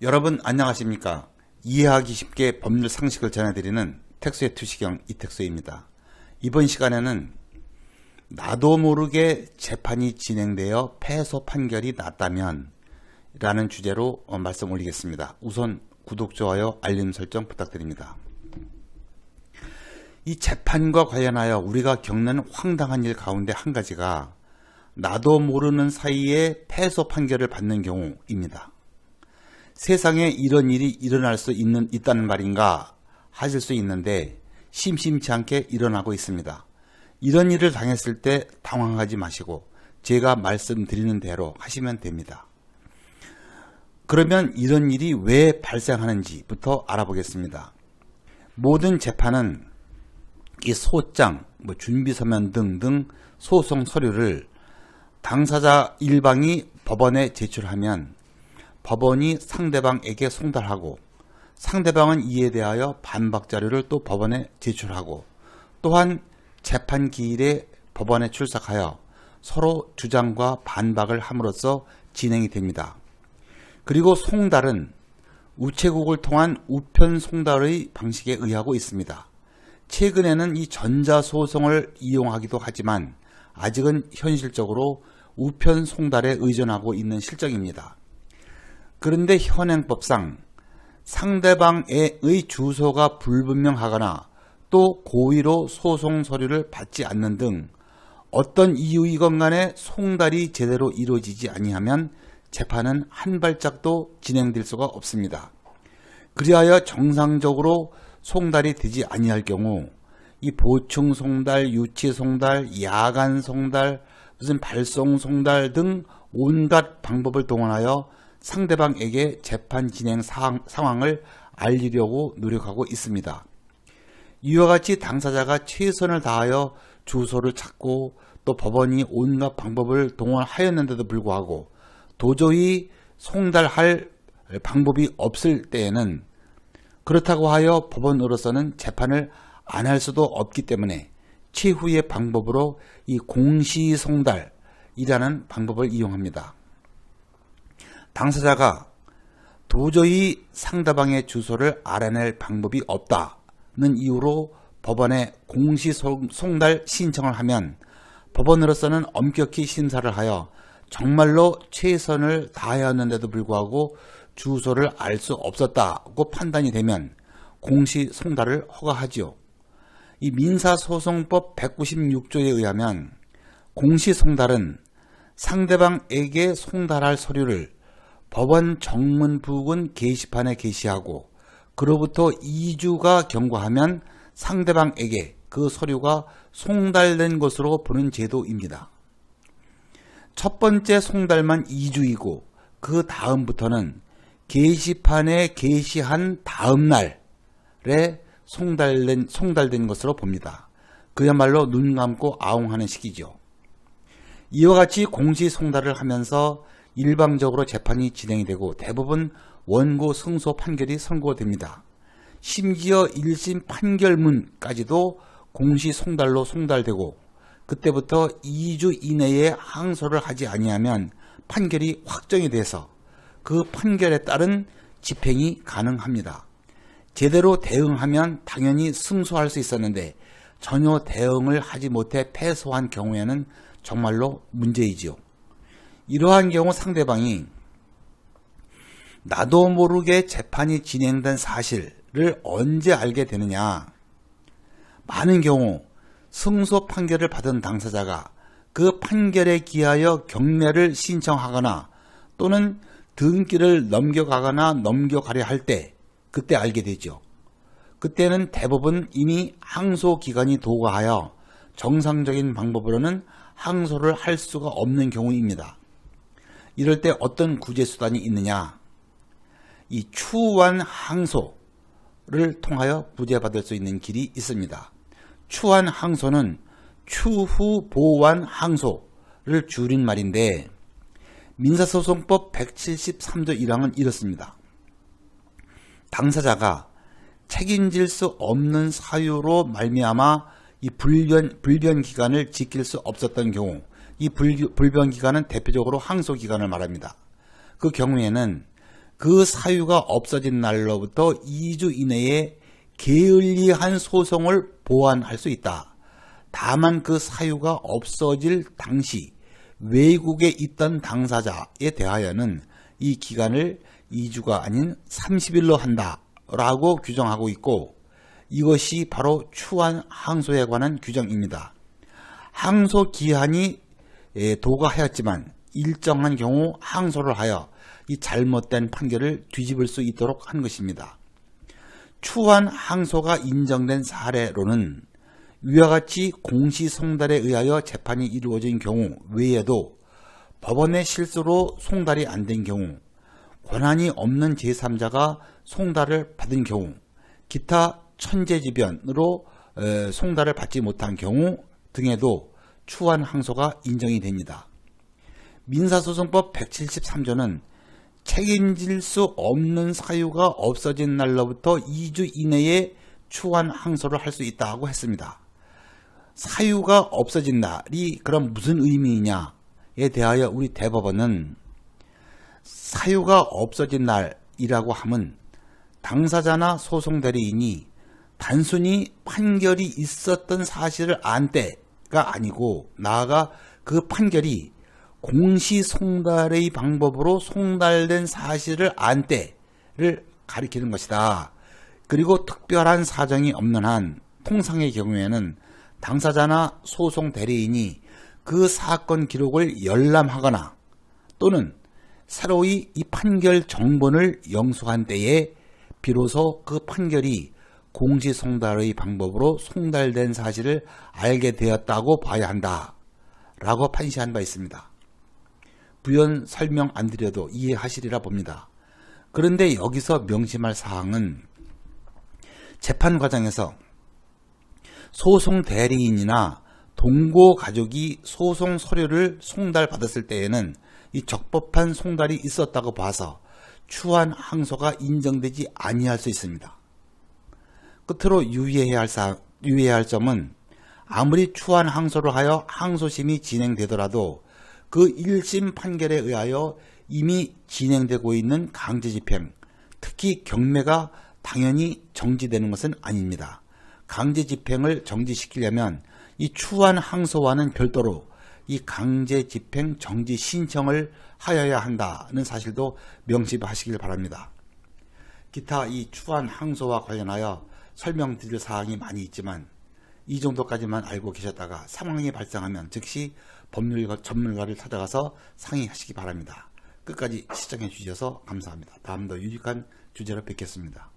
여러분 안녕하십니까? 이해하기 쉽게 법률 상식을 전해드리는 택수의 투시경 이택수입니다. 이번 시간에는 나도 모르게 재판이 진행되어 패소 판결이 났다면 라는 주제로 말씀 올리겠습니다. 우선 구독, 좋아요, 알림 설정 부탁드립니다. 이 재판과 관련하여 우리가 겪는 황당한 일 가운데 한 가지가 나도 모르는 사이에 패소 판결을 받는 경우입니다. 세상에 이런 일이 일어날 수 있다는 말인가 하실 수 있는데 심심치 않게 일어나고 있습니다. 이런 일을 당했을 때 당황하지 마시고 제가 말씀드리는 대로 하시면 됩니다. 그러면 이런 일이 왜 발생하는지부터 알아보겠습니다. 모든 재판은 이 소장, 준비서면 등등 소송 서류를 당사자 일방이 법원에 제출하면 법원이 상대방에게 송달하고 상대방은 이에 대하여 반박 자료를 또 법원에 제출하고 또한 재판 기일에 법원에 출석하여 서로 주장과 반박을 함으로써 진행이 됩니다. 그리고 송달은 우체국을 통한 우편 송달의 방식에 의하고 있습니다. 최근에는 이 전자소송을 이용하기도 하지만 아직은 현실적으로 우편 송달에 의존하고 있는 실정입니다. 그런데 현행법상 상대방의 주소가 불분명하거나 또 고의로 소송 서류를 받지 않는 등 어떤 이유이건 간에 송달이 제대로 이루어지지 아니하면 재판은 한 발짝도 진행될 수가 없습니다. 그리하여 정상적으로 송달이 되지 아니할 경우 이 보충 송달, 유치 송달, 야간 송달, 무슨 발송 송달 등 온갖 방법을 동원하여 상대방에게 재판 진행 상황을 알리려고 노력하고 있습니다. 이와 같이 당사자가 최선을 다하여 주소를 찾고 또 법원이 온갖 방법을 동원하였는데도 불구하고 도저히 송달할 방법이 없을 때에는 그렇다고 하여 법원으로서는 재판을 안 할 수도 없기 때문에 최후의 방법으로 이 공시송달이라는 방법을 이용합니다. 당사자가 도저히 상대방의 주소를 알아낼 방법이 없다는 이유로 법원에 공시송달 신청을 하면 법원으로서는 엄격히 심사를 하여 정말로 최선을 다하였는데도 불구하고 주소를 알 수 없었다고 판단이 되면 공시송달을 허가하지요. 이 민사소송법 196조에 의하면 공시송달은 상대방에게 송달할 서류를 법원 정문 부근 게시판에 게시하고 그로부터 2주가 경과하면 상대방에게 그 서류가 송달된 것으로 보는 제도입니다. 첫 번째 송달만 2주이고 그 다음부터는 게시판에 게시한 다음 날에 송달된 것으로 봅니다. 그야말로 눈 감고 아웅하는 시기죠. 이와 같이 공시송달을 하면서 일방적으로 재판이 진행이 되고 대부분 원고 승소 판결이 선고됩니다. 심지어 1심 판결문까지도 공시송달로 송달되고 그때부터 2주 이내에 항소를 하지 아니하면 판결이 확정이 돼서 그 판결에 따른 집행이 가능합니다. 제대로 대응하면 당연히 승소할 수 있었는데 전혀 대응을 하지 못해 패소한 경우에는 정말로 문제이지요. 이러한 경우 상대방이 나도 모르게 재판이 진행된 사실을 언제 알게 되느냐. 많은 경우 승소 판결을 받은 당사자가 그 판결에 기하여 경매를 신청하거나 또는 등기를 넘겨가거나 넘겨가려 할 때 그때 알게 되죠. 그때는 대부분 이미 항소 기간이 도과하여 정상적인 방법으로는 항소를 할 수가 없는 경우입니다. 이럴 때 어떤 구제수단이 있느냐? 이 추후한 항소를 통하여 구제받을 수 있는 길이 있습니다. 추후한 항소는 추후 보완 항소를 줄인 말인데 민사소송법 173조 1항은 이렇습니다. 당사자가 책임질 수 없는 사유로 말미암아 이 불변 기간을 지킬 수 없었던 경우, 이 불변 기간은 대표적으로 항소 기간을 말합니다. 그 경우에는 그 사유가 없어진 날로부터 2주 이내에 게을리한 소송을 보완할 수 있다. 다만 그 사유가 없어질 당시 외국에 있던 당사자에 대하여는 이 기간을 2주가 아닌 30일로 한다라고 규정하고 있고, 이것이 바로 추한 항소에 관한 규정입니다. 항소 기한이 도과하였지만 일정한 경우 항소를 하여 이 잘못된 판결을 뒤집을 수 있도록 한 것입니다. 추한 항소가 인정된 사례로는 위와 같이 공시송달에 의하여 재판이 이루어진 경우 외에도 법원의 실수로 송달이 안 된 경우, 권한이 없는 제3자가 송달을 받은 경우, 기타 천재지변으로 송달을 받지 못한 경우 등에도 추한 항소가 인정이 됩니다. 민사소송법 173조는 책임질 수 없는 사유가 없어진 날로부터 2주 이내에 추한 항소를 할 수 있다고 했습니다. 사유가 없어진 날이 그럼 무슨 의미이냐에 대하여 우리 대법원은 사유가 없어진 날이라고 함은 당사자나 소송 대리인이 단순히 판결이 있었던 사실을 안 때가 아니고, 나아가 그 판결이 공시송달의 방법으로 송달된 사실을 안 때를 가리키는 것이다. 그리고 특별한 사정이 없는 한 통상의 경우에는 당사자나 소송 대리인이 그 사건 기록을 열람하거나 또는 새로이 이 판결 정본을 영수한 때에 비로소 그 판결이 공시송달의 방법으로 송달된 사실을 알게 되었다고 봐야 한다 라고 판시한 바 있습니다. 부연 설명 안 드려도 이해하시리라 봅니다. 그런데 여기서 명심할 사항은 재판 과정에서 소송 대리인이나 동고 가족이 소송 서류를 송달받았을 때에는 이 적법한 송달이 있었다고 봐서 추한 항소가 인정되지 아니할 수 있습니다. 끝으로 유의해야 할 점은 아무리 추한 항소를 하여 항소심이 진행되더라도 그 1심 판결에 의하여 이미 진행되고 있는 강제집행, 특히 경매가 당연히 정지되는 것은 아닙니다. 강제집행을 정지시키려면 이 추한 항소와는 별도로 이 강제집행 정지 신청을 하여야 한다는 사실도 명심하시길 바랍니다. 기타 이 추한 항소와 관련하여 설명드릴 사항이 많이 있지만 이 정도까지만 알고 계셨다가 상황이 발생하면 즉시 법률 전문가를 찾아가서 상의하시기 바랍니다. 끝까지 시청해 주셔서 감사합니다. 다음 더 유익한 주제로 뵙겠습니다.